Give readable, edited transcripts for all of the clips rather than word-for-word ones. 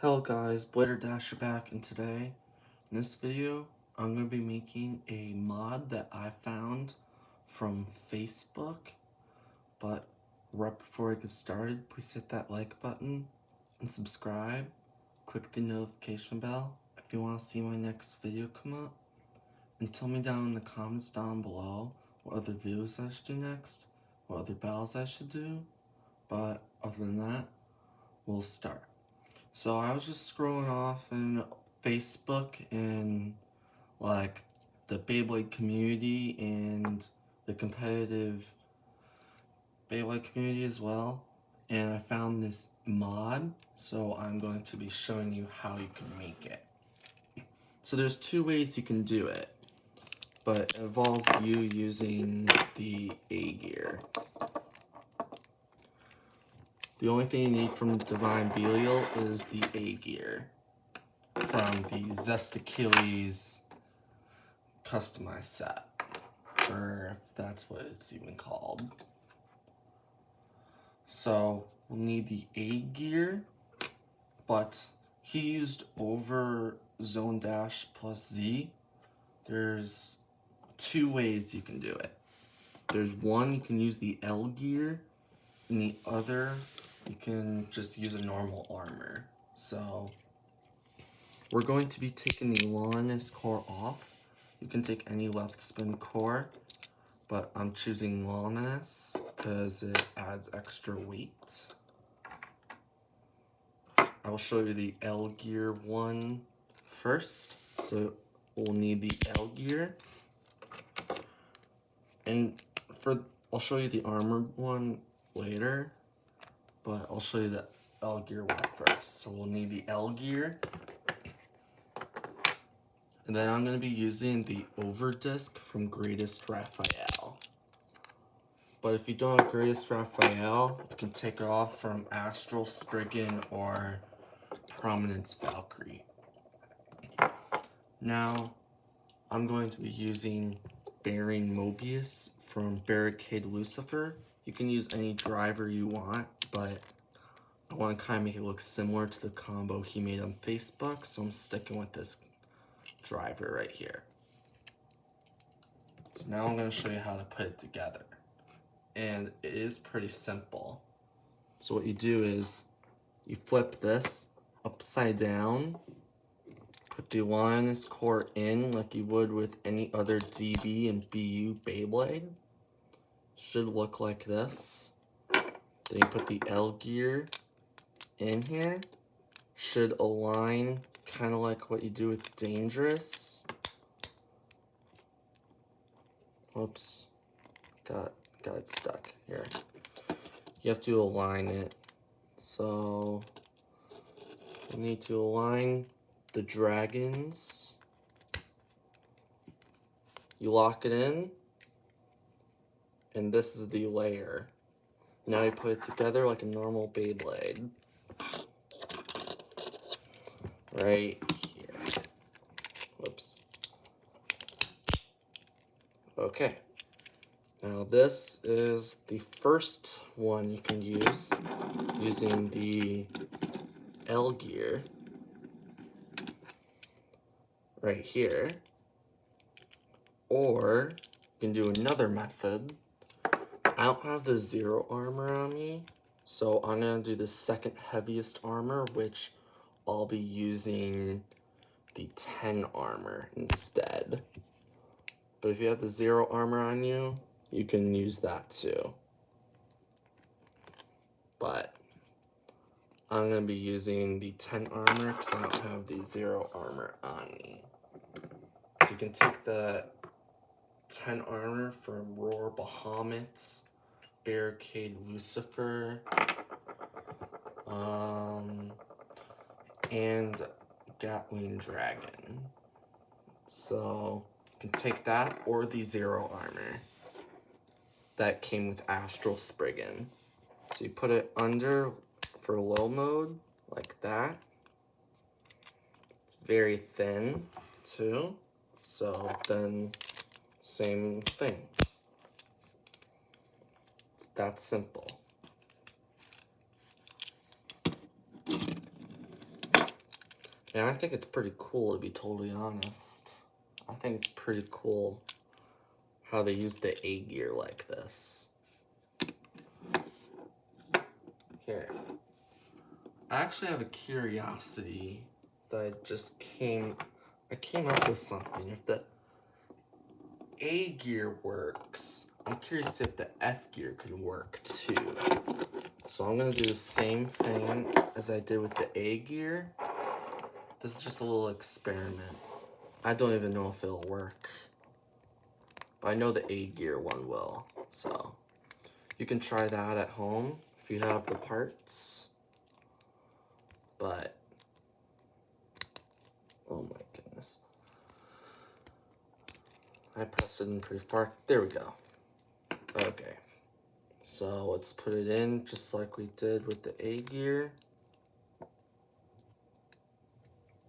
Hello guys, Blader Dasher back, and today, in this video, I'm going to be making a mod that I found from Facebook. But right before I get started, please hit that like button and subscribe. Click the notification bell if you want to see my next video come up. And tell me down in the comments down below what other videos I should do next, what other battles I should do. But other than that, we'll start. So I was just scrolling off in Facebook and like the Beyblade community and the competitive Beyblade community as well, and I found this mod, so I'm going to be showing you how you can make it. So there's two ways you can do it, but it involves you using the A gear. The only thing you need from Divine Belial is the A gear from the Zest Achilles customized set, or if that's what it's even called. So we'll need the A gear, but he used over zone dash plus Z. There's two ways you can do it. There's one, you can use the L gear, and the other, you can just use a normal armor. So we're going to be taking the longest core off. You can take any left spin core, but I'm choosing longness because it adds extra weight. I will show you the L gear one first. So we'll need the L gear, and I'll show you the armored one later, but I'll show you the L gear one first. So we'll need the L gear, and then I'm going to be using the over disc from Greatest Raphael. But if you don't have Greatest Raphael, you can take it off from Astral Spriggan or Prominence Valkyrie. Now, I'm going to be using Bearing Mobius from Barricade Lucifer. You can use any driver you want, but I want to kind of make it look similar to the combo he made on Facebook, so I'm sticking with this driver right here. So now I'm going to show you how to put it together. And it is pretty simple. So what you do is you flip this upside down, put the lioness core in like you would with any other DB and BU Beyblade. Should look like this. Then you put the L gear in here. Should align kind of like what you do with Dangerous. Whoops. Got it stuck here. You have to align it. So you need to align the dragons. You lock it in, and this is the layer. Now you put it together like a normal Beyblade. Right here. Whoops. Okay. Now this is the first one you can use using the L gear right here. Or you can do another method. I don't have the 0 armor on me, so I'm going to do the second heaviest armor, which I'll be using the 10 armor instead. But if you have the 0 armor on you, you can use that too. But I'm going to be using the 10 armor because I don't have the 0 armor on me. So you can take the 10 armor from Roar Bahamut, Barricade Lucifer, and Gatling Dragon. So you can take that or the 0 armor that came with Astral Spriggan. So you put it under for low mode like that. It's very thin too, so then same thing. It's that simple. Yeah, I think it's pretty cool, to be totally honest. I think it's pretty cool how they use the A gear like this. Here. I actually have a curiosity that I came up with something. If the A gear works, I'm curious if the F gear can work too. So I'm gonna do the same thing as I did with the A gear. This is just a little experiment. I don't even know if it'll work. But I know the A gear one will. So you can try that at home if you have the parts. But oh my goodness. I pressed it in pretty far. There we go. Okay. So let's put it in just like we did with the A gear.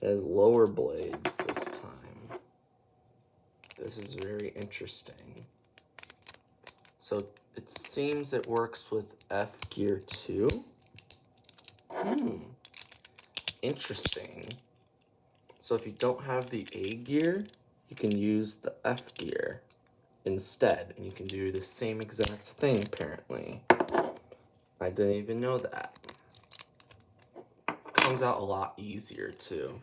It has lower blades this time. This is very interesting. So it seems it works with F gear too. Interesting. So if you don't have the A gear, you can use the F gear instead, and you can do the same exact thing apparently. I didn't even know that. Comes out a lot easier too.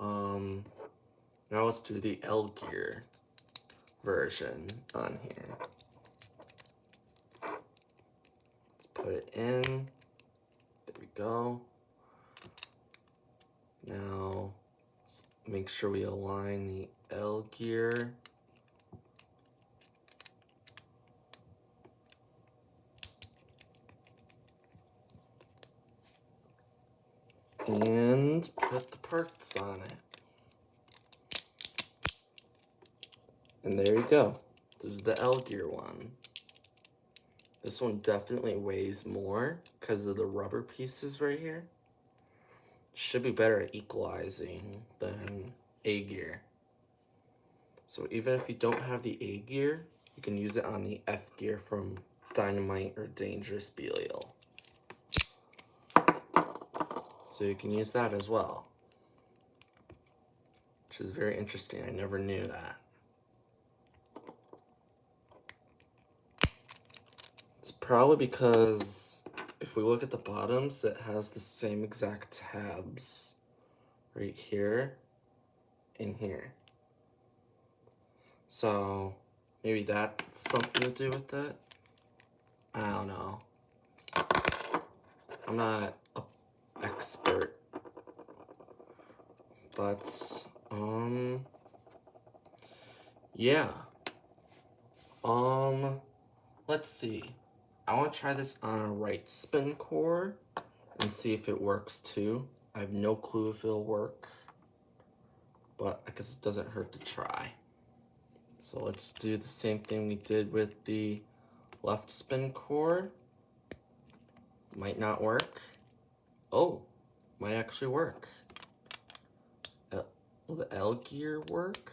Now let's do the L gear version on here. Let's put it in. There we go. Now let's make sure we align the L gear. And put the parts on it. And there you go. This is the L gear one. This one definitely weighs more because of the rubber pieces right here. Should be better at equalizing than A gear. So even if you don't have the A gear, you can use it on the F gear from Dynamite or Dangerous Belial. So you can use that as well, which is very interesting. I never knew that. It's probably because if we look at the bottoms, it has the same exact tabs right here and here. So maybe that's something to do with it. I don't know. I'm not an expert, but yeah. Let's see. I want to try this on a right spin core and see if it works too. I have no clue if it'll work, but I guess it doesn't hurt to try. So let's do the same thing we did with the left spin core. Might not work. Oh, might actually work. Will the L gear work?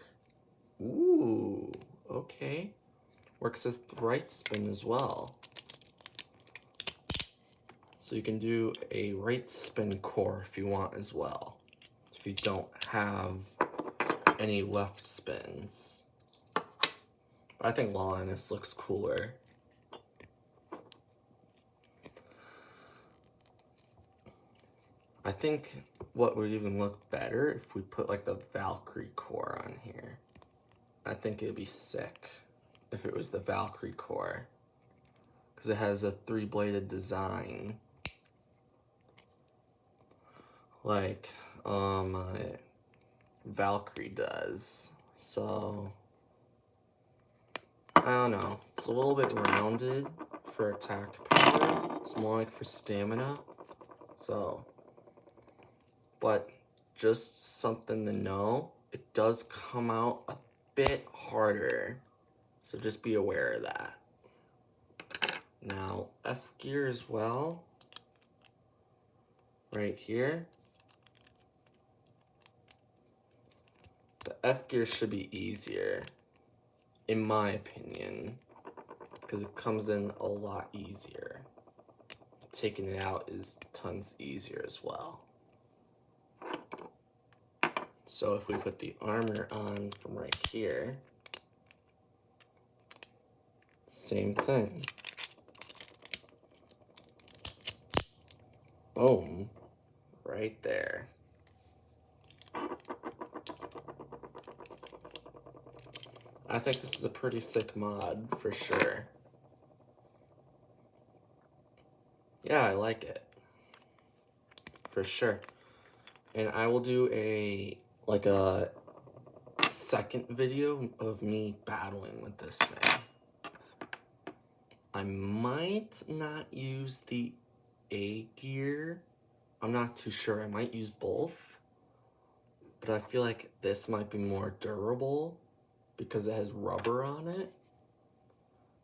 Ooh, okay. Works with right spin as well. So you can do a right spin core if you want as well, if you don't have any left spins. But I think Lawless looks cooler. I think what would even look better if we put like the Valkyrie core on here. I think it'd be sick if it was the Valkyrie core, because it has a 3-bladed design like Valkyrie does. So I don't know, it's a little bit rounded for attack power. It's more like for stamina. So, but just something to know, it does come out a bit harder. So just be aware of that. Now, F gear as well. Right here. The F gear should be easier, in my opinion, because it comes in a lot easier. Taking it out is tons easier as well. So if we put the armor on from right here, same thing. Boom, right there. I think this is a pretty sick mod for sure. Yeah, I like it. For sure. And I will do a second video of me battling with this thing. I might not use the A gear. I'm not too sure. I might use both. But I feel like this might be more durable because it has rubber on it.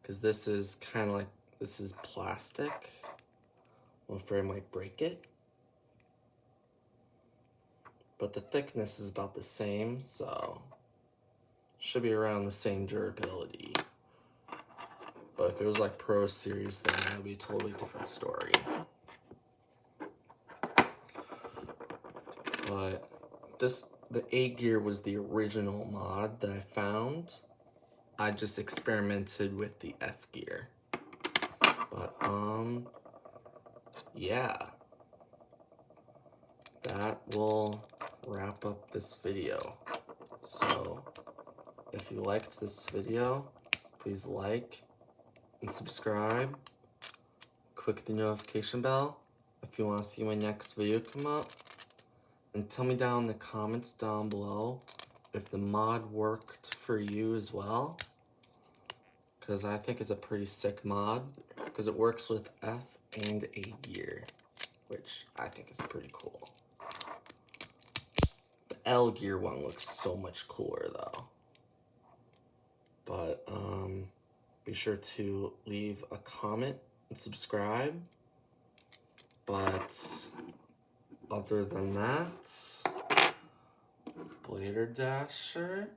Because this is kind of like, this is plastic. I'm afraid I might break it. But the thickness is about the same, so should be around the same durability. But if it was like Pro Series, then that would be a totally different story. But the A gear was the original mod that I found. I just experimented with the F gear. But yeah. That will wrap up this video. So if you liked this video, please like and subscribe. Click the notification bell if you want to see my next video come up. And tell me down in the comments down below if the mod worked for you as well. Because I think it's a pretty sick mod. Because it works with F and A gear. Which I think is pretty cool. The L gear one looks so much cooler though. But be sure to leave a comment and subscribe. But other than that, Blader Dasher